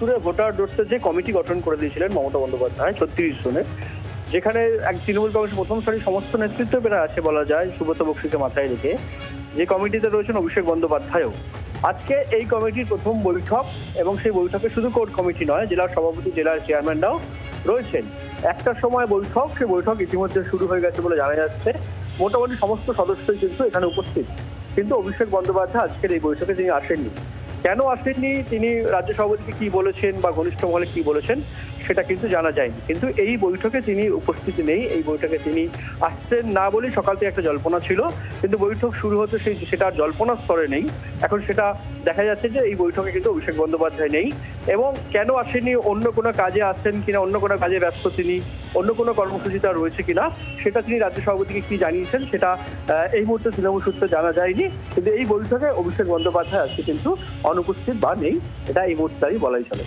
উত্তরে ভোটার ধরতে যে কমিটি গঠন করে দিয়েছিলেন মমতা বন্দ্যোপাধ্যায় 36 জনের, যেখানে এক তৃণমূল কংগ্রেসের প্রথম সারির সমস্ত নেতৃত্বেরা আছে বলা যায়, সুব্রত বক্সিকে মাথায় রেখে, যে কমিটিতে রয়েছেন অভিষেক বন্দ্যোপাধ্যায়ও। আজকে এই কমিটির প্রথম বৈঠক, এবং সেই বৈঠকে শুধু কোর কমিটি নয়, জেলার সভাপতি, জেলার চেয়ারম্যানরাও রয়েছেন। একটার সময় বৈঠক, সেই বৈঠক ইতিমধ্যে শুরু হয়ে গেছে বলে জানা যাচ্ছে। মোটামুটি সমস্ত সদস্যই কিন্তু এখানে উপস্থিত, কিন্তু অভিষেক বন্দ্যোপাধ্যায় আজকের এই বৈঠকে তিনি আসেননি। কেন আসেননি, তিনি রাজ্য সভাপতিকে কি বলেছেন বা ঘনিষ্ঠ মহলে কি বলেছেন সেটা কিন্তু জানা যায়নি। কিন্তু এই বৈঠকে তিনি উপস্থিত নেই, এই বৈঠকে তিনি আসছেন না বলেই সকাল থেকে একটা জল্পনা ছিল, কিন্তু বৈঠক শুরু হতে সেটা আর জল্পনার স্তরে নেই। এখন সেটা দেখা যাচ্ছে যে এই বৈঠকে কিন্তু অভিষেক বন্দ্যোপাধ্যায় নেই। এবং কেন আসেনি, অন্য কোনো কাজে আসছেন কিনা, অন্য কোনো কাজে ব্যস্ত তিনি, অন্য কোনো কর্মসূচিতা রয়েছে কিনা, সেটা তিনি রাজ্য সভাপতিকে কি জানিয়েছেন সেটা এই মুহূর্তে তৃণমূল সূত্রে জানা যায়নি। কিন্তু এই বৈঠকে অভিষেক বন্দ্যোপাধ্যায় আজকে কিন্তু অনুপস্থিত বা নেই, এটা এই মুহূর্তে বলাই চলে।